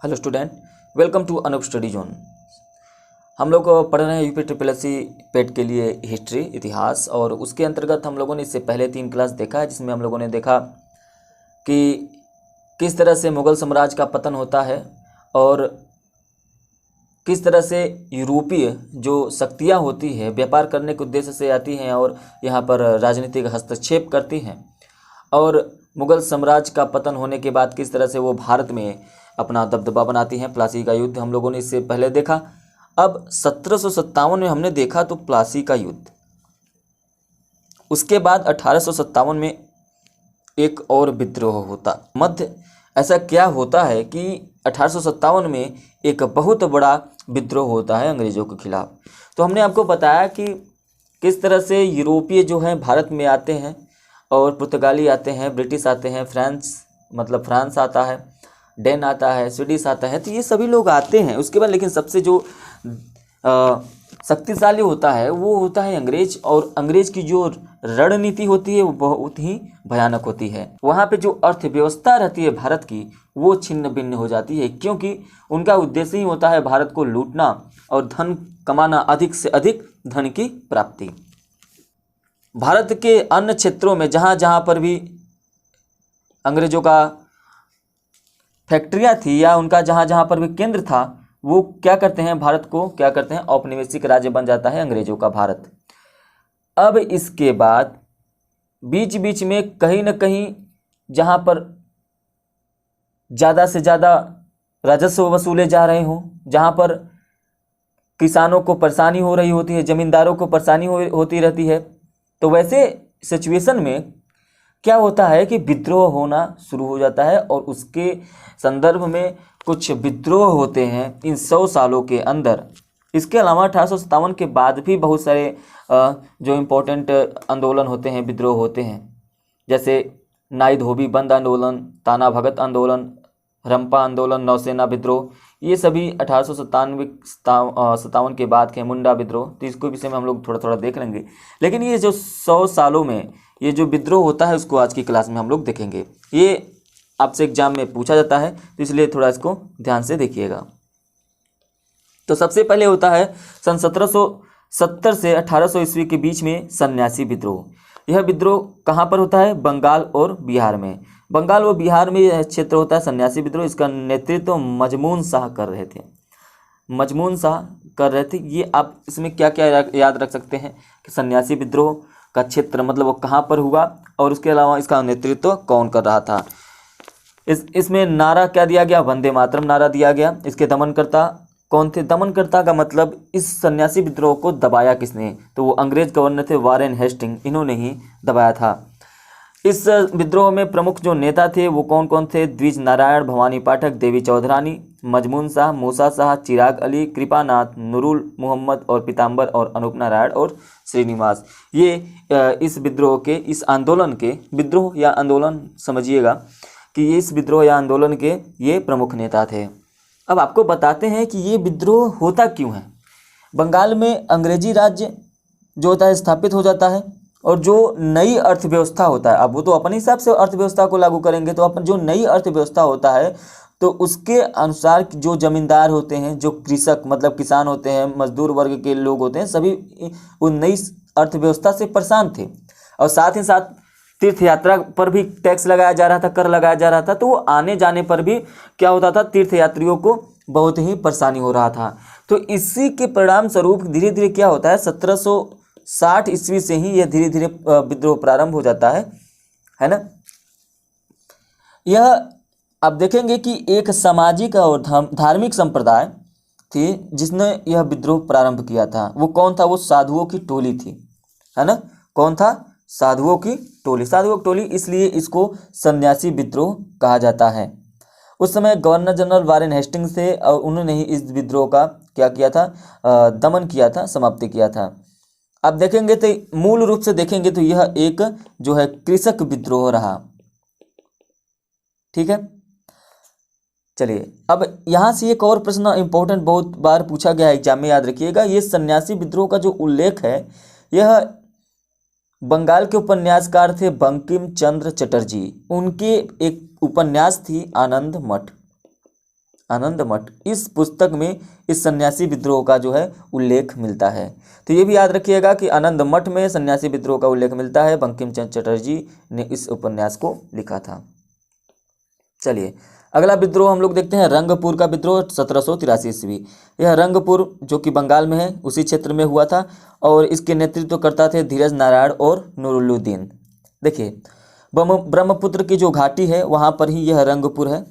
Hello student, welcome to Anoop study zone. हम लोग पढ़ रहे हैं UP triple S C PET के लिए हिस्ट्री इतिहास, और उसके अंतर्गत हम लोगों ने इससे पहले 3 क्लास देखा है, जिसमें हम लोगों ने देखा कि किस तरह से मुग़ल साम्राज्य का पतन होता है और किस तरह से यूरोपीय जो शक्तियाँ होती है व्यापार करने के उद्देश्य से आती हैं और यहाँ पर राजनीतिक हस्तक्षेप करती हैं, और मुग़ल साम्राज्य का पतन होने के बाद किस तरह से वो भारत में अपना दबदबा बनाती हैं। प्लासी का युद्ध हम लोगों ने इससे पहले देखा। अब 1757 में हमने देखा तो प्लासी का युद्ध। उसके बाद 1857 में एक और विद्रोह होता मध्य। ऐसा क्या होता है कि 1857 में एक बहुत बड़ा विद्रोह होता है अंग्रेज़ों के खिलाफ। तो हमने आपको बताया कि किस तरह से यूरोपीय जो हैं भारत में आते हैं, और पुर्तगाली आते हैं, ब्रिटिश आते हैं, फ्रांस आता है, डेन आता है, स्वीडिश आता है, तो ये सभी लोग आते हैं। उसके बाद लेकिन सबसे जो शक्तिशाली होता है वो होता है अंग्रेज, और अंग्रेज की जो रणनीति होती है वो बहुत ही भयानक होती है। वहाँ पे जो अर्थव्यवस्था रहती है भारत की वो छिन्न भिन्न हो जाती है, क्योंकि उनका उद्देश्य ही होता है भारत को लूटना और धन कमाना, अधिक से अधिक धन की प्राप्ति। भारत के अन्य क्षेत्रों में जहाँ जहाँ पर भी अंग्रेजों का फैक्ट्रियाँ थी या उनका जहाँ जहाँ पर भी केंद्र था, वो क्या करते हैं, भारत को क्या करते हैं, औपनिवेशिक राज्य बन जाता है अंग्रेजों का भारत। अब इसके बाद बीच बीच में कहीं ना कहीं जहाँ पर ज़्यादा से ज़्यादा राजस्व वसूले जा रहे हों, जहाँ पर किसानों को परेशानी हो रही होती है, ज़मींदारों को परेशानी होती रहती है, तो वैसे सिचुएशन में क्या होता है कि विद्रोह होना शुरू हो जाता है। और उसके संदर्भ में कुछ विद्रोह होते हैं इन 100 सालों के अंदर। इसके अलावा 1857 के बाद भी बहुत सारे जो इम्पोर्टेंट आंदोलन होते हैं, विद्रोह होते हैं, जैसे नाई धोबी बंद आंदोलन, ताना भगत आंदोलन, रंपा आंदोलन, नौसेना विद्रोह, ये सभी 1857 के बाद के। मुंडा विद्रोह, तो इसको विषय में हम लोग थोड़ा थोड़ा देख लेंगे। लेकिन ये जो 100 सालों में ये जो विद्रोह होता है उसको आज की क्लास में हम लोग देखेंगे। ये आपसे एग्जाम में पूछा जाता है, तो इसलिए थोड़ा इसको ध्यान से देखिएगा। तो सबसे पहले होता है सन 1770 से 1800 ईस्वी के बीच में सन्यासी विद्रोह। यह विद्रोह कहाँ पर होता है? बंगाल और बिहार में। बंगाल और बिहार में यह क्षेत्र होता है सन्यासी विद्रोह। इसका नेतृत्व मजमून शाह कर रहे थे। ये आप इसमें क्या क्या याद रख सकते हैं कि सन्यासी विद्रोह का क्षेत्र मतलब वो कहाँ पर हुआ, और उसके अलावा इसका नेतृत्व कौन कर रहा था। इसमें नारा क्या दिया गया? वंदे मातरम नारा दिया गया। इसके दमनकर्ता कौन थे? दमनकर्ता का मतलब इस सन्यासी विद्रोह को दबाया किसने? तो वो अंग्रेज गवर्नर थे वारेन हेस्टिंग, इन्होंने ही दबाया था। इस विद्रोह में प्रमुख जो नेता थे वो कौन कौन थे? द्विज नारायण, भवानी पाठक, देवी चौधरानी, मजमून शाह, मूसा शाह, चिराग अली, कृपानाथ, नूरुल मोहम्मद और पीताम्बर और अनूप नारायण और श्रीनिवास। ये इस विद्रोह के, इस आंदोलन के, विद्रोह या आंदोलन समझिएगा कि ये इस विद्रोह या आंदोलन के ये प्रमुख नेता थे। अब आपको बताते हैं कि ये विद्रोह होता क्यों है। बंगाल में अंग्रेजी राज्य जो होता है स्थापित हो जाता है, और जो नई अर्थव्यवस्था होता है, अब वो तो अपने हिसाब से अर्थव्यवस्था को लागू करेंगे, तो अपन जो नई अर्थव्यवस्था होता है तो उसके अनुसार जो जमींदार होते हैं, जो कृषक मतलब किसान होते हैं, मजदूर वर्ग के लोग होते हैं, सभी उन नई अर्थव्यवस्था से परेशान थे। और साथ ही साथ तीर्थ यात्रा पर भी टैक्स लगाया जा रहा था, कर लगाया जा रहा था, तो वो आने जाने पर भी क्या होता था, तीर्थ यात्रियों को बहुत ही परेशानी हो रहा था। तो इसी के परिणाम स्वरूप धीरे धीरे क्या होता है, 1760 ईस्वी से ही यह धीरे धीरे विद्रोह प्रारंभ हो जाता है ना। यह आप देखेंगे कि एक सामाजिक और धार्मिक संप्रदाय थी जिसने यह विद्रोह प्रारंभ किया था। वो कौन था? वो साधुओं की टोली थी, है ना। कौन था? साधुओं की टोली। साधुओं की टोली इसलिए इसको सन्यासी विद्रोह कहा जाता है। उस समय गवर्नर जनरल वारेन हेस्टिंग्स थे, और उन्होंने ही इस विद्रोह का क्या किया था, दमन किया था, समाप्ति किया था। अब देखेंगे तो मूल रूप से देखेंगे तो यह एक जो है कृषक विद्रोह रहा। ठीक है, चलिए अब यहाँ से एक और प्रश्न इंपॉर्टेंट बहुत बार पूछा गया है एग्जाम में, याद रखिएगा। ये सन्यासी विद्रोह का जो उल्लेख है यह बंगाल के उपन्यासकार थे बंकिम चंद्र चटर्जी। उनके एक उपन्यास थी आनंद मठ। आनंद मठ, इस पुस्तक में इस सन्यासी विद्रोह का जो है उल्लेख मिलता है। तो ये भी याद रखिएगा कि आनंद मठ में सन्यासी विद्रोह का उल्लेख मिलता है। बंकिम चंद्र चटर्जी ने इस उपन्यास को लिखा था। चलिए अगला विद्रोह हम लोग देखते हैं, रंगपुर का विद्रोह 1783 ईस्वी। यह रंगपुर जो कि बंगाल में है उसी क्षेत्र में हुआ था और इसके नेतृत्व करता थे धीरज नारायण और नूरुल्लुद्दीन। देखिए ब्रह्मपुत्र की जो घाटी है वहाँ पर ही यह रंगपुर है।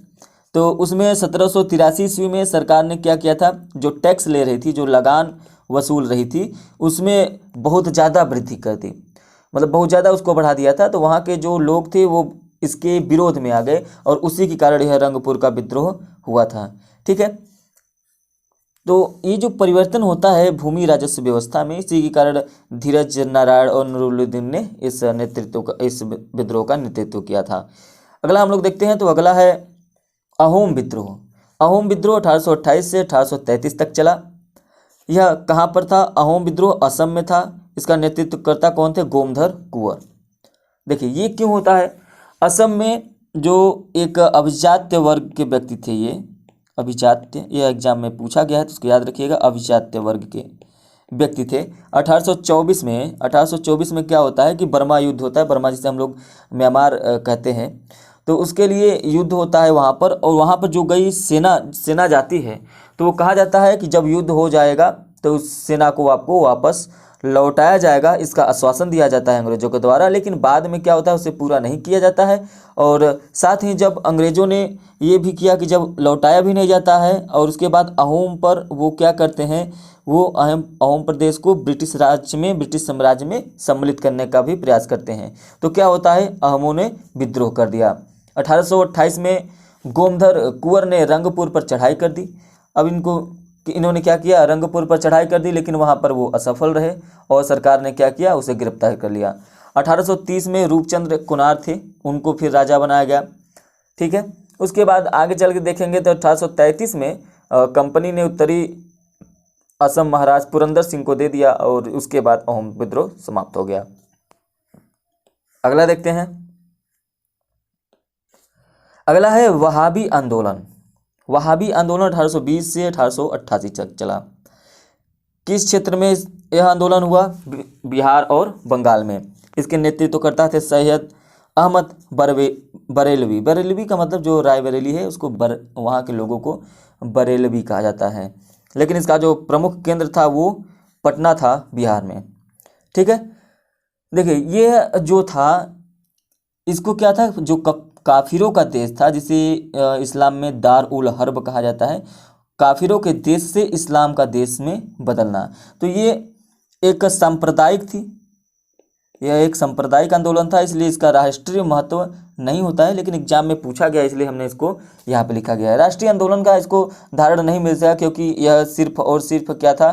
तो उसमें 1783 ईस्वी में सरकार ने क्या किया था, जो टैक्स ले रही थी, जो लगान वसूल रही थी, उसमें बहुत ज़्यादा वृद्धि कर दी, मतलब बहुत ज़्यादा उसको बढ़ा दिया था। तो वहाँ के जो लोग थे वो इसके विरोध में आ गए और उसी के कारण यह रंगपुर का विद्रोह हुआ था। ठीक है, तो ये जो परिवर्तन होता है भूमि राजस्व व्यवस्था में, इसी के कारण धीरज नारायण और नूरुल्लुद्दीन ने इस विद्रोह का नेतृत्व किया था। अगला हम लोग देखते हैं, तो अगला है अहोम विद्रोह। अहोम विद्रोह 1828 से 1833 तक चला। यह कहाँ पर था? अहोम विद्रोह असम में था। इसका नेतृत्वकर्ता कौन थे? गोमधर कुंवर। देखिए ये क्यों होता है? असम में जो एक अभिजात्य वर्ग के व्यक्ति थे, ये अभिजात्य, यह एग्जाम में पूछा गया है तो उसको याद रखिएगा, अभिजात्य वर्ग के व्यक्ति थे। 1824 में क्या होता है कि बर्मा युद्ध होता है, बर्मा जिसे हम लोग म्यांमार कहते हैं, तो उसके लिए युद्ध होता है वहाँ पर। और वहाँ पर जो गई सेना जाती है तो वो कहा जाता है कि जब युद्ध हो जाएगा तो उस सेना को आपको वापस लौटाया जाएगा, इसका आश्वासन दिया जाता है अंग्रेजों के द्वारा। लेकिन बाद में क्या होता है, उसे पूरा नहीं किया जाता है। और साथ ही जब अंग्रेजों ने ये भी किया कि जब लौटाया भी नहीं जाता है और उसके बाद अहोम पर वो क्या करते हैं, वो अहोम प्रदेश को ब्रिटिश साम्राज्य में सम्मिलित करने का भी प्रयास करते हैं। तो क्या होता है, अहोमों ने विद्रोह कर दिया। 1828 में गोमधर कुंवर ने रंगपुर पर चढ़ाई कर दी। अब इन्होंने क्या किया, रंगपुर पर चढ़ाई कर दी, लेकिन वहाँ पर वो असफल रहे और सरकार ने क्या किया, उसे गिरफ्तार कर लिया। 1830 में रूपचंद्र कुनार थे, उनको फिर राजा बनाया गया। ठीक है, उसके बाद आगे चल के देखेंगे तो 1833 में कंपनी ने उत्तरी असम महाराज पुरंदर सिंह को दे दिया और उसके बाद अहोम विद्रोह समाप्त हो गया। अगला देखते हैं, अगला है वहाबी आंदोलन। वहाबी आंदोलन 1820 से 1888 तक चला। किस क्षेत्र में यह आंदोलन हुआ? बिहार और बंगाल में। इसके नेतृत्वकर्ता थे सैयद अहमद बरेलवी। बरेलवी का मतलब जो रायबरेली है उसको वहाँ के लोगों को बरेलवी कहा जाता है, लेकिन इसका जो प्रमुख केंद्र था वो पटना था, बिहार में। ठीक है, देखिए ये जो था, इसको क्या था, जो काफिरों का देश था, जिसे इस्लाम में दार उल हर्ब कहा जाता है, काफिरों के देश से इस्लाम का देश में बदलना। तो ये एक सांप्रदायिक थी, यह एक सांप्रदायिक आंदोलन था, इसलिए इसका राष्ट्रीय महत्व नहीं होता है, लेकिन एग्जाम में पूछा गया इसलिए हमने इसको यहाँ पे लिखा गया है। राष्ट्रीय आंदोलन का इसको धारण नहीं मिल सका क्योंकि यह सिर्फ और सिर्फ क्या था,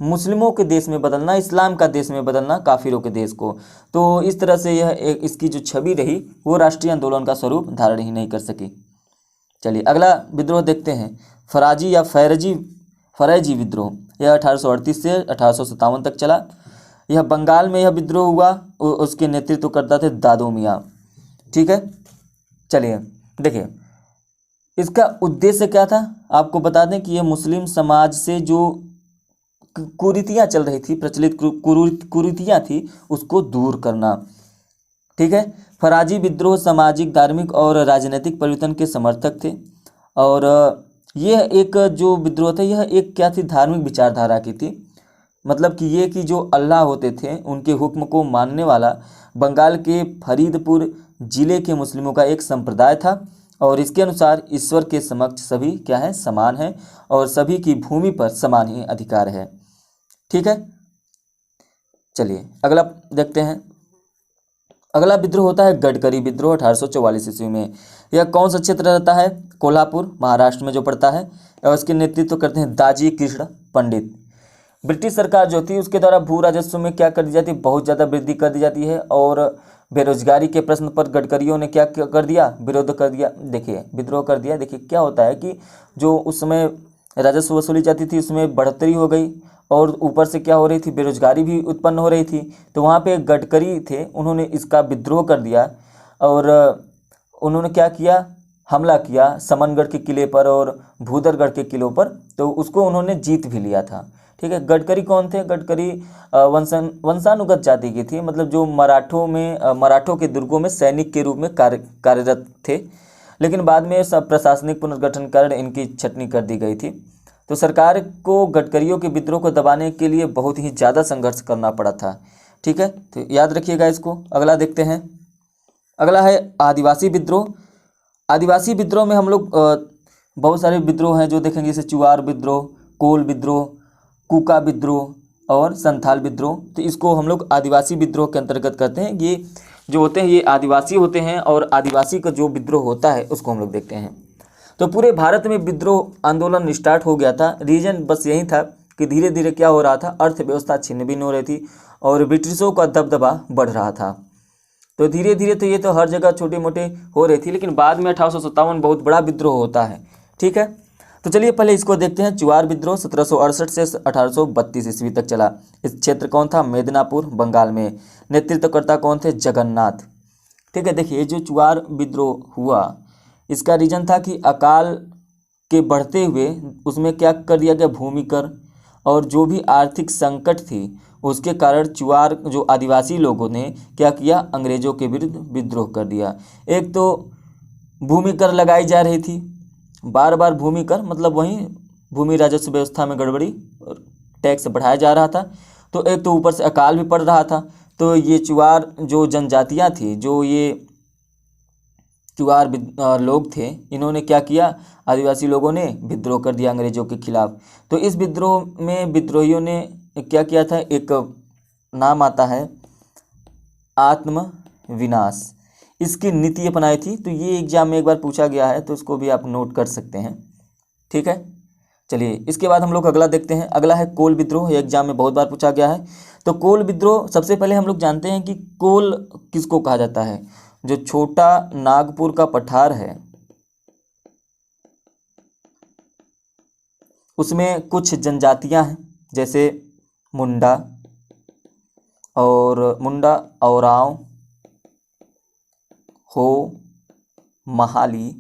मुस्लिमों के देश में बदलना, इस्लाम का देश में बदलना काफिरों के देश को। तो इस तरह से यह इसकी जो छवि रही वो राष्ट्रीय आंदोलन का स्वरूप धारण ही नहीं कर सकी। चलिए अगला विद्रोह देखते हैं, फराजी या फरैजी विद्रोह। यह 1838 से 1857 तक चला। यह बंगाल में यह विद्रोह हुआ, उसके नेतृत्व करता थे दादू मियाँ। ठीक है, चलिए देखिए इसका उद्देश्य क्या था, आपको बता दें कि यह मुस्लिम समाज से जो कुरीतियाँ चल रही थी, प्रचलित कुरीतियाँ थी, उसको दूर करना। ठीक है, फराजी विद्रोह सामाजिक, धार्मिक और राजनीतिक परिवर्तन के समर्थक थे। और यह एक जो विद्रोह था, यह एक क्या थी, धार्मिक विचारधारा की थी। मतलब कि ये कि जो अल्लाह होते थे उनके हुक्म को मानने वाला बंगाल के फरीदपुर जिले के मुस्लिमों का एक संप्रदाय था। और इसके अनुसार ईश्वर के समक्ष सभी क्या है, समान है और सभी की भूमि पर समान ही अधिकार है। ठीक है, चलिए अगला देखते हैं। अगला विद्रोह होता है गडकरी विद्रोह 1844 ईस्वी में। यह कौन सा क्षेत्र रहता है? कोल्हापुर, महाराष्ट्र में जो पड़ता है। और इसके नेतृत्व करते हैं दाजी कृष्ण पंडित। ब्रिटिश सरकार जो थी उसके द्वारा भू राजस्व में क्या कर दी जाती है, बहुत ज़्यादा वृद्धि कर दी जाती है। और बेरोजगारी के प्रश्न पर गडकरियों ने क्या कर दिया, विरोध कर दिया। देखिए विद्रोह कर दिया। देखिए क्या होता है कि जो उस समय राजस्व वसूली जाती थी उसमें बढ़ोतरी हो गई और ऊपर से क्या हो रही थी, बेरोजगारी भी उत्पन्न हो रही थी। तो वहाँ पे गडकरी थे, उन्होंने इसका विद्रोह कर दिया और उन्होंने क्या किया, हमला किया समनगढ़ के किले पर और भूदरगढ़ के किलों पर, तो उसको उन्होंने जीत भी लिया था। ठीक है, गडकरी कौन थे? गडकरी वंशानुगत जाति की थी, मतलब जो मराठों के दुर्गों में सैनिक के रूप में कार्यरत थे, लेकिन बाद में सब प्रशासनिक पुनर्गठन कर इनकी छटनी कर दी गई थी। तो सरकार को गडकरियों के विद्रोह को दबाने के लिए बहुत ही ज़्यादा संघर्ष करना पड़ा था। ठीक है, तो याद रखिएगा इसको। अगला देखते हैं, अगला है आदिवासी विद्रोह। आदिवासी विद्रोह में हम लोग बहुत सारे विद्रोह हैं जो देखेंगे, जैसे चुआर विद्रोह, कोल विद्रोह, कुका विद्रोह और संथाल विद्रोह। तो इसको हम लोग आदिवासी विद्रोह के अंतर्गत करते हैं। ये जो होते हैं ये आदिवासी होते हैं, और आदिवासी का जो विद्रोह होता है उसको हम लोग देखते हैं। तो पूरे भारत में विद्रोह आंदोलन स्टार्ट हो गया था। रीजन बस यही था कि धीरे धीरे क्या हो रहा था, अर्थव्यवस्था छिन्न भिन्न हो रही थी और ब्रिटिशों का दबदबा बढ़ रहा था। तो धीरे धीरे तो ये तो हर जगह छोटे मोटे हो रही थी, लेकिन बाद में 1857 बहुत बड़ा विद्रोह होता है। ठीक है, तो चलिए पहले इसको देखते हैं। चुआर विद्रोह 1768 से 1832 ईस्वी तक चला। इस क्षेत्र कौन था? मेदिनीपुर, बंगाल में। नेतृत्वकर्ता कौन थे? जगन्नाथ। ठीक है, देखिए जो चुआर विद्रोह हुआ इसका रीजन था कि अकाल के बढ़ते हुए उसमें क्या कर दिया गया, भूमि कर, और जो भी आर्थिक संकट थी उसके कारण चुआर जो आदिवासी लोगों ने क्या किया, अंग्रेजों के विरुद्ध विद्रोह कर दिया। एक तो भूमि कर लगाई जा रही थी, बार बार भूमि कर, मतलब वहीं भूमि राजस्व व्यवस्था में गड़बड़ी, टैक्स बढ़ाया जा रहा था। तो एक तो ऊपर से अकाल भी पड़ रहा था। तो ये चुआर जो जनजातियां थी, जो ये चुआर लोग थे, इन्होंने क्या किया, आदिवासी लोगों ने विद्रोह कर दिया अंग्रेजों के खिलाफ। तो इस विद्रोह में विद्रोहियों ने क्या किया था, एक नाम आता है आत्म विनाश, इसकी नीति अपनाई थी। तो ये एग्जाम में एक बार पूछा गया है, तो इसको भी आप नोट कर सकते हैं। ठीक है, चलिए इसके बाद हम लोग अगला देखते हैं। अगला है कोल विद्रोह। ये एग्जाम में बहुत बार पूछा गया है। तो कोल विद्रोह, सबसे पहले हम लोग जानते हैं कि कोल किसको कहा जाता है। जो छोटा नागपुर का पठार है उसमें कुछ जनजातियां हैं, जैसे मुंडा, औरांव, हो, महाली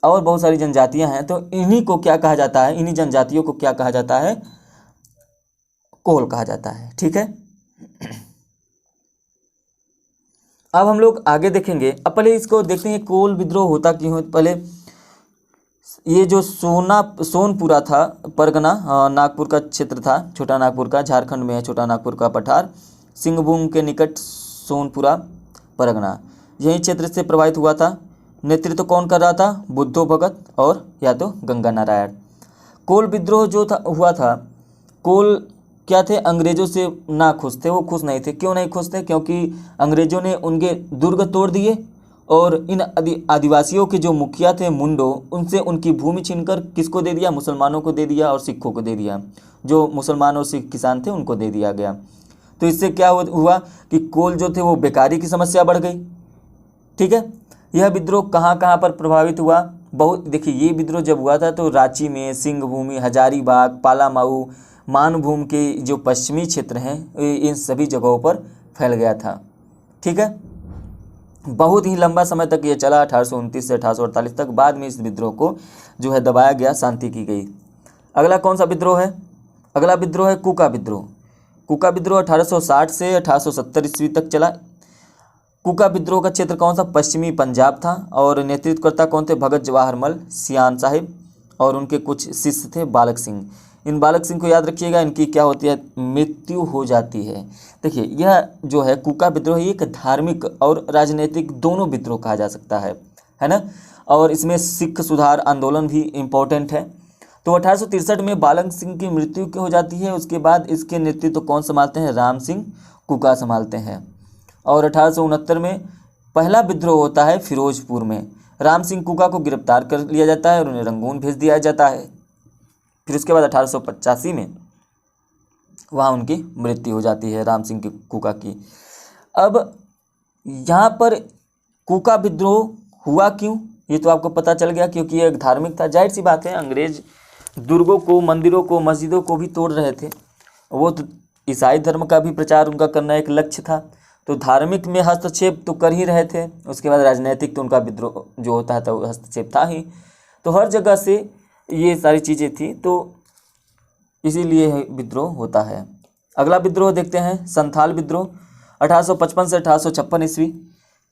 और बहुत सारी जनजातियां हैं। तो इन्हीं को क्या कहा जाता है, इन्हीं जनजातियों को क्या कहा जाता है, कोल कहा जाता है। ठीक है, अब हम लोग आगे देखेंगे। अब पहले इसको देखते हैं कोल विद्रोह होता क्यों है। पहले ये जो सोनपुरा था परगना, नागपुर का क्षेत्र था, छोटा नागपुर का, झारखंड में है छोटा नागपुर का पठार, सिंहभूम के निकट सोनपुरा परगना, यही क्षेत्र से प्रभावित हुआ था। नेतृत्व कौन कर रहा था? बुद्धो भगत और या तो गंगा नारायण। कोल विद्रोह जो था हुआ था, कोल क्या थे, अंग्रेजों से ना खुश थे, वो खुश नहीं थे। क्यों नहीं खुश थे? क्योंकि अंग्रेजों ने उनके दुर्ग तोड़ दिए और इन आदिवासियों के जो मुखिया थे मुंडो, उनसे उनकी भूमि छीनकर किसको दे दिया, मुसलमानों को दे दिया और सिखों को दे दिया। जो मुसलमान और सिख किसान थे उनको दे दिया गया। तो इससे क्या हुआ कि कोल जो थे वो बेकारी की समस्या बढ़ गई। ठीक है, यह विद्रोह कहाँ कहाँ पर प्रभावित हुआ? बहुत देखिए, ये विद्रोह जब हुआ था तो रांची में, सिंहभूमि, हजारीबाग, पालामाऊ, मानभूम के जो पश्चिमी क्षेत्र हैं इन सभी जगहों पर फैल गया था। ठीक है, बहुत ही लंबा समय तक ये चला, 1829 से 1848 तक। बाद में इस विद्रोह को जो है दबाया गया, शांति की गई। अगला कौन सा विद्रोह है? अगला विद्रोह है कुका विद्रोह। कुका विद्रोह 1860 से 1870 ईस्वी तक चला। कुका विद्रोह का क्षेत्र कौन सा? पश्चिमी पंजाब था और नेतृत्वकर्ता कौन थे? भगत जवाहरमल सियान साहिब और उनके कुछ शिष्य थे बालक सिंह। इन बालक सिंह को याद रखिएगा, इनकी क्या होती है, मृत्यु हो जाती है। देखिए यह जो है कुका विद्रोह, ये एक धार्मिक और राजनीतिक दोनों विद्रोह कहा जा सकता है ना। और इसमें सिख सुधार आंदोलन भी इम्पोर्टेंट है। तो 1863 में बालक सिंह की मृत्यु हो जाती है। उसके बाद इसके नेतृत्व कौन संभालते हैं? राम सिंह कुका संभालते हैं। और 1869 में पहला विद्रोह होता है फिरोजपुर में। राम सिंह कुका को गिरफ्तार कर लिया जाता है और उन्हें रंगून भेज दिया जाता है। फिर उसके बाद 1885 में वहाँ उनकी मृत्यु हो जाती है, राम सिंह कुका की। अब यहाँ पर कुका विद्रोह हुआ क्यों, ये तो आपको पता चल गया, क्योंकि ये एक धार्मिक था। जाहिर सी बात है, अंग्रेज दुर्गों को, मंदिरों को, मस्जिदों को भी तोड़ रहे थे। वो तो ईसाई धर्म का भी प्रचार उनका करना एक लक्ष्य था। तो धार्मिक में हस्तक्षेप तो कर ही रहे थे, उसके बाद राजनीतिक तो उनका विद्रोह जो होता है तो हस्तक्षेप था ही। तो हर जगह से ये सारी चीज़ें थी, तो इसीलिए विद्रोह होता है। अगला विद्रोह देखते हैं, संथाल विद्रोह 1855 से 1856 ईस्वी।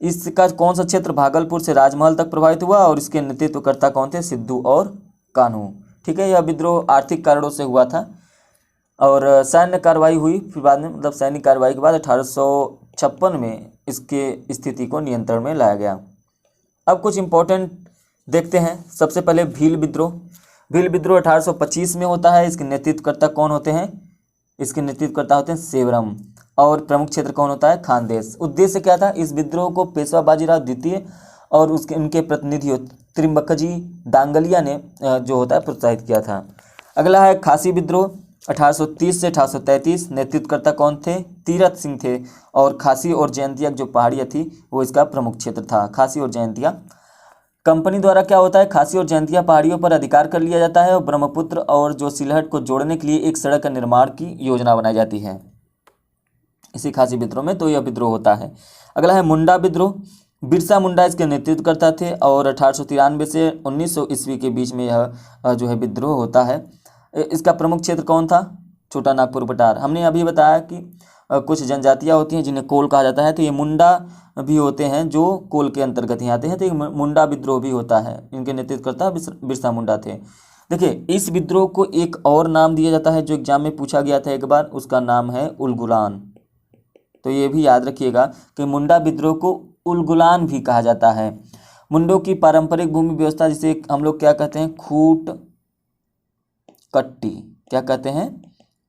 इसका कौन सा क्षेत्र भागलपुर से राजमहल तक प्रभावित हुआ और इसके नेतृत्वकर्ता कौन थे? सिद्धू और कान्हू। ठीक है, यह विद्रोह आर्थिक कारणों से हुआ था और सैन्य कार्रवाई हुई फिर बाद में, मतलब सैनिक कार्रवाई के बाद 1856 में इसके स्थिति को नियंत्रण में लाया गया। अब कुछ इम्पोर्टेंट देखते हैं। सबसे पहले भील विद्रोह। भील विद्रोह 1825 में होता है। इसके नेतृत्वकर्ता कौन होते हैं? इसके नेतृत्वकर्ता होते हैं सेवरम। और प्रमुख क्षेत्र कौन होता है? खानदेश। उद्देश्य क्या था? इस विद्रोह को पेशवा बाजीराव द्वितीय और उसके उनके प्रतिनिधि त्रिम्बकजी दांगलिया ने जो होता है प्रोत्साहित किया था। अगला है खासी विद्रोह 1830 से 1833। नेतृत्वकर्ता कौन थे? तीरथ सिंह थे। और खासी और जयंतिया जो पहाड़ियाँ थी वो इसका प्रमुख क्षेत्र था, खासी और जयंतिया। कंपनी द्वारा क्या होता है? खासी और जयंतिया पहाड़ियों पर अधिकार कर लिया जाता है और ब्रह्मपुत्र और जो सिलहट को जोड़ने के लिए एक सड़क का निर्माण की योजना बनाई जाती है इसी खासी विद्रोह में। तो यह विद्रोह होता है। अगला है मुंडा विद्रोह। बिरसा मुंडा इसके नेतृत्वकर्ता थे और 1893 से 1900 ईस्वी के बीच में यह जो है विद्रोह होता है। इसका प्रमुख क्षेत्र कौन था? छोटा नागपुर बटार। हमने अभी बताया कि कुछ जनजातियां होती हैं जिन्हें कोल कहा जाता है, तो ये मुंडा भी होते हैं जो कोल के अंतर्गत ही आते हैं, तो ये मुंडा विद्रोह भी होता है। इनके नेतृत्वकर्ता बिरसा मुंडा थे। देखिए, इस विद्रोह को एक और नाम दिया जाता है जो एग्जाम में पूछा गया था एक बार, उसका नाम है उलगुलान। तो ये भी याद रखिएगा कि मुंडा विद्रोह को उलगुलान भी कहा जाता है। मुंडों की पारंपरिक भूमि व्यवस्था जिसे हम लोग क्या कहते हैं? खूट कट्टी। क्या कहते हैं?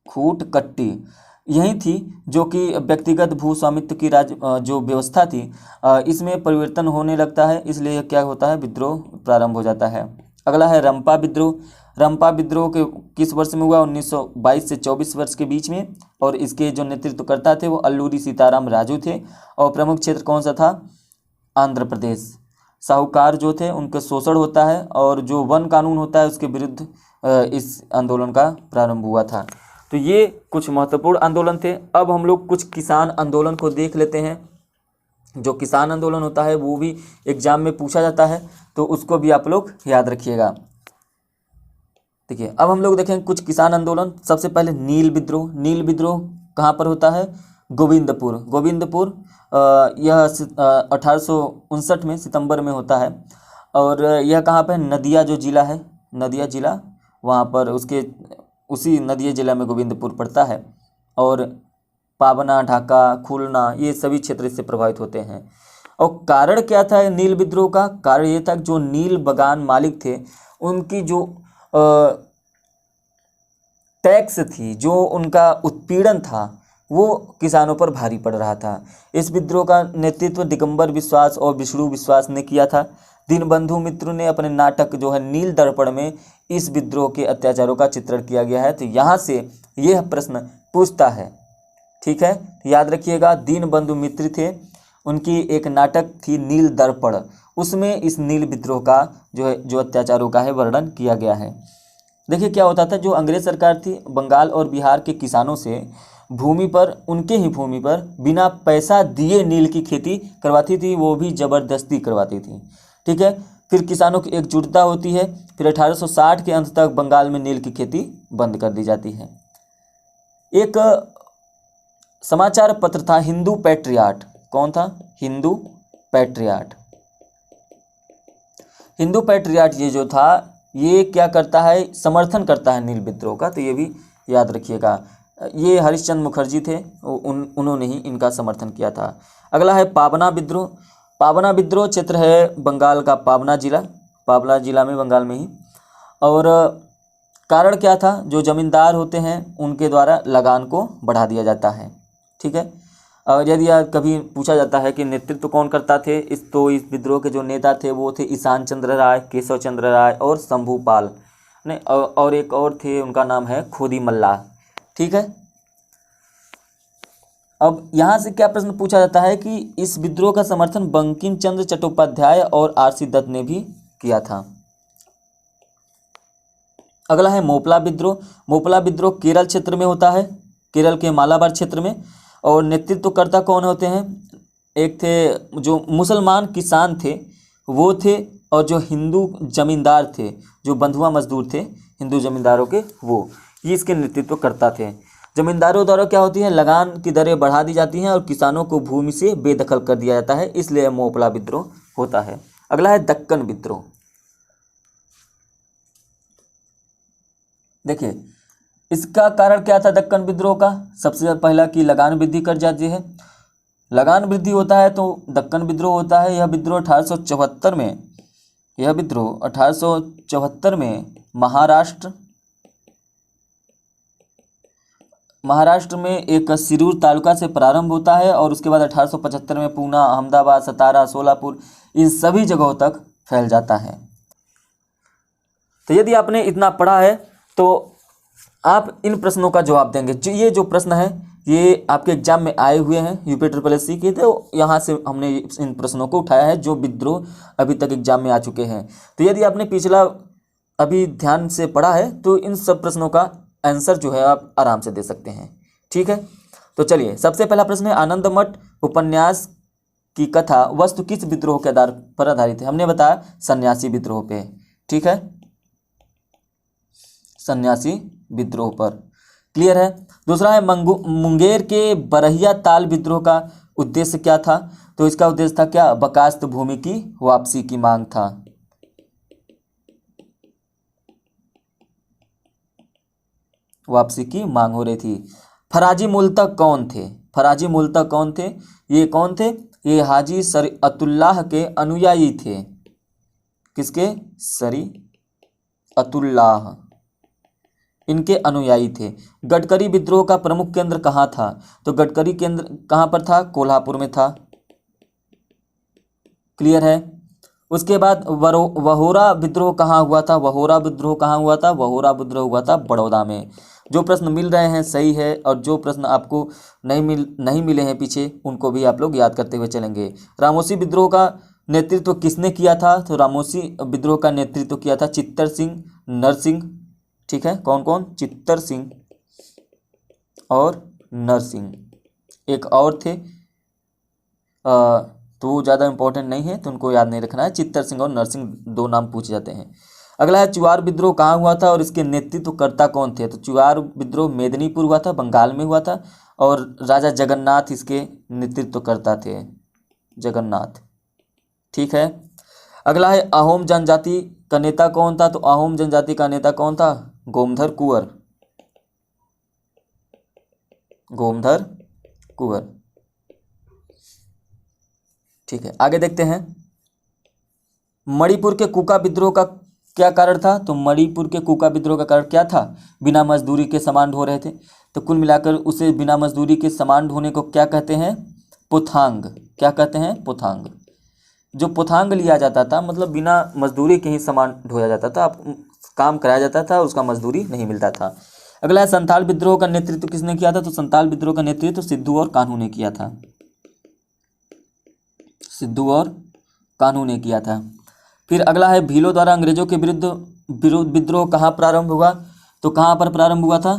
खूट कट्टी। यही थी जो कि व्यक्तिगत भू स्वामित्व की जो व्यवस्था थी, इसमें परिवर्तन होने लगता है, इसलिए क्या होता है? विद्रोह प्रारंभ हो जाता है। अगला है रंपा विद्रोह। रंपा विद्रोह के किस वर्ष में हुआ? 1922 से 24 वर्ष के बीच में। और इसके जो नेतृत्वकर्ता थे वो अल्लूरी सीताराम राजू थे। और प्रमुख क्षेत्र कौन सा था? आंध्र प्रदेश। साहूकार जो थे उनका शोषण होता है और जो वन कानून होता है उसके विरुद्ध इस आंदोलन का प्रारंभ हुआ था। तो ये कुछ महत्वपूर्ण आंदोलन थे। अब हम लोग कुछ किसान आंदोलन को देख लेते हैं। जो किसान आंदोलन होता है वो भी एग्जाम में पूछा जाता है, तो उसको भी आप लोग याद रखिएगा। देखिए, अब हम लोग देखें कुछ किसान आंदोलन। सबसे पहले नील विद्रोह। नील विद्रोह कहाँ पर होता है? गोविंदपुर। गोविंदपुर यह 1859 में सितंबर में होता है। और यह कहाँ पर? नदिया जो जिला है, नदिया जिला, वहाँ पर उसके उसी नदिया जिला में गोविंदपुर पड़ता है। और पाबना, ढाका, खुलना, ये सभी क्षेत्र इससे प्रभावित होते हैं। और कारण क्या था नील विद्रोह का? कारण ये था कि जो नील बागान मालिक थे उनकी जो टैक्स थी, जो उनका उत्पीड़न था, वो किसानों पर भारी पड़ रहा था। इस विद्रोह का नेतृत्व दिगंबर विश्वास और विष्णु विश्वास ने किया था। दीनबंधु मित्र ने अपने नाटक जो है नील दर्पण में इस विद्रोह के अत्याचारों का चित्रण किया गया है। तो यहाँ से यह प्रश्न पूछता है, ठीक है, याद रखिएगा। दीनबंधु मित्र थे, उनकी एक नाटक थी नील दर्पण, उसमें इस नील विद्रोह का जो अत्याचारों का है वर्णन किया गया है। देखिए क्या होता था, जो अंग्रेज सरकार थी बंगाल और बिहार के किसानों से भूमि पर, उनके ही भूमि पर बिना पैसा दिए नील की खेती करवाती थी, वो भी ज़बरदस्ती करवाती थी। ठीक है, फिर किसानों की एकजुटता होती है। फिर 1860 के अंत तक बंगाल में नील की खेती बंद कर दी जाती है। एक समाचार पत्र था हिंदू पैट्रियाट। कौन था? हिंदू पैट्रियाट। हिंदू पैट्रियाट ये जो था, ये क्या करता है? समर्थन करता है नील विद्रोह का। तो ये भी याद रखिएगा। ये हरिश्चंद्र मुखर्जी थे, उन्होंने ही इनका समर्थन किया था। अगला है पाबना विद्रोह। पाबना विद्रोह क्षेत्र है बंगाल का पाबना जिला में, बंगाल में ही। और कारण क्या था? जो जमींदार होते हैं उनके द्वारा लगान को बढ़ा दिया जाता है। ठीक है, और यदि कभी पूछा जाता है कि नेतृत्व कौन करता थे इस विद्रोह के जो नेता थे वो थे ईशान चंद्र राय, केशव चंद्र राय और शंभू पाल ने, और एक और थे, उनका नाम है खोदी मल्ला। ठीक है, अब यहाँ से क्या प्रश्न पूछा जाता है कि इस विद्रोह का समर्थन बंकिम चंद्र चट्टोपाध्याय और आर.सी. दत्त ने भी किया था। अगला है मोपला विद्रोह। मोपला विद्रोह केरल क्षेत्र में होता है, केरल के मालाबार क्षेत्र में। और नेतृत्वकर्ता कौन होते हैं? एक थे जो मुसलमान किसान थे वो थे, और जो हिंदू जमींदार थे, जो बंधुआ मजदूर थे हिंदू जमींदारों के, वो ये इसके नेतृत्वकर्ता थे। जमींदारों द्वारा क्या होती है, लगान की दरें बढ़ा दी जाती हैं और किसानों को भूमि से बेदखल कर दिया जाता है, इसलिए मोपला विद्रोह होता है। अगला है दक्कन विद्रोह। देखिए इसका कारण क्या था दक्कन विद्रोह का? सबसे पहला कि लगान वृद्धि कर जाती है। लगान वृद्धि होता है तो दक्कन विद्रोह होता है। यह विद्रोह 1874 में, यह विद्रोह 1874 में महाराष्ट्र में एक सिरूर तालुका से प्रारंभ होता है और उसके बाद 1875 में पूना, अहमदाबाद, सतारा, सोलापुर, इन सभी जगहों तक फैल जाता है। तो यदि आपने इतना पढ़ा है तो आप इन प्रश्नों का जवाब देंगे। ये जो प्रश्न है ये आपके एग्जाम में आए हुए हैं यूपी SSS के, तो यहाँ से हमने इन प्रश्नों को उठाया है जो विद्रोह अभी तक एग्जाम में आ चुके हैं। तो यदि आपने पिछला अभी ध्यान से पढ़ा है तो इन सब प्रश्नों का आंसर जो है आप आराम से दे सकते हैं। ठीक है, तो चलिए सबसे पहला प्रश्न है, आनंद मठ उपन्यास की कथा वस्तु किस विद्रोह के आधार पर आधारित है? हमने बताया सन्यासी विद्रोह पे। ठीक है, सन्यासी विद्रोह पर। क्लियर है। दूसरा है मुंगेर के बरहिया ताल विद्रोह का उद्देश्य क्या था? तो इसका उद्देश्य था क्या? बकास्त भूमि की वापसी की मांग था। वापसी की मांग हो रही थी। फराजी मूलतः कौन थे? फराजी मूलतः कौन थे? ये कौन थे? ये हाजी शरीअतुल्लाह के अनुयायी थे। किसके? शरीअतुल्लाह, इनके अनुयायी थे। गडकरी विद्रोह का प्रमुख केंद्र कहाँ था? तो गडकरी केंद्र कहाँ पर था? कोल्हापुर में था। क्लियर है। उसके बाद वहोरा विद्रोह कहाँ हुआ था? वहोरा विद्रोह कहाँ हुआ था? वहोरा विद्रोह हुआ था बड़ौदा में। जो प्रश्न मिल रहे हैं सही है, और जो प्रश्न आपको नहीं मिले हैं पीछे, उनको भी आप लोग याद करते हुए चलेंगे। रामोसी विद्रोह का नेतृत्व किसने किया था? तो रामोसी विद्रोह का नेतृत्व किया था चित्तर सिंह नरसिंह। ठीक है, कौन कौन? चित्तर सिंह और नरसिंह। एक और थे तो वो ज़्यादा इंपॉर्टेंट नहीं है, तो उनको याद नहीं रखना है। चित्तर सिंह और नरसिंह दो नाम पूछे जाते हैं। अगला है चुआर विद्रोह कहाँ हुआ था और इसके नेतृत्वकर्ता कौन थे? तो चुआर विद्रोह मेदिनीपुर हुआ था, बंगाल में हुआ था, और राजा जगन्नाथ इसके नेतृत्वकर्ता थे, जगन्नाथ। ठीक है। अगला है अहोम जनजाति का नेता कौन था? तो अहोम जनजाति का नेता कौन था? गोमधर कुंवर। गोमधर कुंवर। ठीक है, आगे देखते हैं। मणिपुर के कुका विद्रोह का क्या कारण था? तो मणिपुर के कुका विद्रोह का कारण क्या था? बिना मजदूरी के सामान ढो रहे थे। तो कुल मिलाकर उसे बिना मजदूरी के सामान ढोने को क्या कहते हैं? पुथांग। क्या कहते हैं? पुथांग। जो पुथांग लिया जाता था, मतलब बिना मजदूरी के ही सामान ढोया जाता था, काम कराया जाता था, उसका मजदूरी नहीं मिलता था। अगला है संथाल विद्रोह का नेतृत्व किसने किया था? तो संथाल विद्रोह का नेतृत्व सिद्धू और कान्हू ने किया था। सिद्धू और कान्हू ने किया था। फिर अगला है भीलों द्वारा अंग्रेजों के विरुद्ध विद्रोह कहाँ प्रारंभ हुआ? तो कहाँ पर प्रारंभ हुआ था?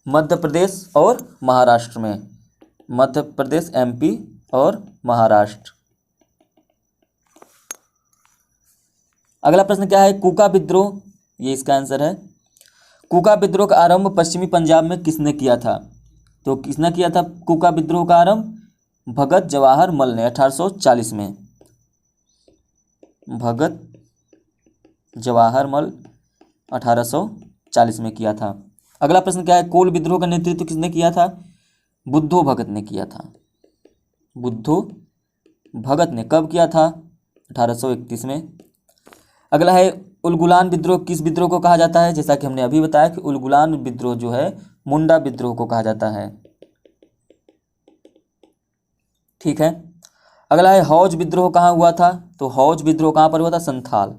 मध्य प्रदेश और महाराष्ट्र में। मध्य प्रदेश, MP और महाराष्ट्र। अगला प्रश्न क्या है? कुका विद्रोह, ये इसका आंसर है। कुका विद्रोह का आरंभ पश्चिमी पंजाब में किसने किया था? तो किसने किया था कुका विद्रोह का आरंभ? भगत जवाहर मल ने 1840 में। भगत जवाहर मल 1840 में किया था। अगला प्रश्न क्या है? कोल विद्रोह का नेतृत्व किसने किया था? बुद्धो भगत ने किया था। बुद्धो भगत ने कब किया था? 1831 में। अगला है उलगुलान विद्रोह किस विद्रोह को कहा जाता है? जैसा कि हमने अभी बताया कि उलगुलान विद्रोह जो है मुंडा विद्रोह को कहा जाता है। ठीक है। अगला है हौज विद्रोह कहाँ हुआ था? तो हौज विद्रोह कहाँ पर हुआ था? संथाल,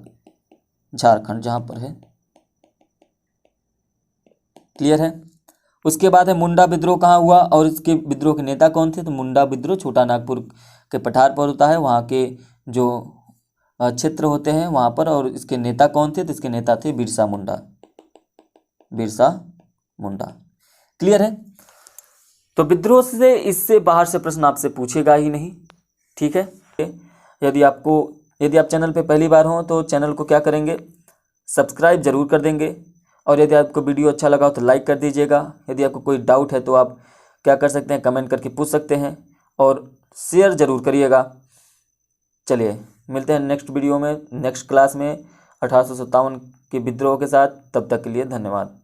झारखंड जहाँ पर है। क्लियर है। उसके बाद है मुंडा विद्रोह कहाँ हुआ और इसके विद्रोह के नेता कौन थे? तो मुंडा विद्रोह छोटा नागपुर के पठार पर होता है, वहाँ के जो क्षेत्र होते हैं वहाँ पर। और इसके नेता कौन थे? तो इसके नेता थे बिरसा मुंडा। बिरसा मुंडा। क्लियर है। तो विद्रोह से इससे बाहर से प्रश्न आपसे पूछेगा ही नहीं, ठीक है। यदि आप चैनल पे पहली बार हो तो चैनल को क्या करेंगे, सब्सक्राइब जरूर कर देंगे। और यदि आपको वीडियो अच्छा लगा हो तो लाइक कर दीजिएगा। यदि आपको कोई डाउट है तो आप क्या कर सकते हैं, कमेंट करके पूछ सकते हैं और शेयर ज़रूर करिएगा। चलिए मिलते हैं नेक्स्ट वीडियो में, नेक्स्ट क्लास में 1857 के विद्रोह के साथ। तब तक के लिए धन्यवाद।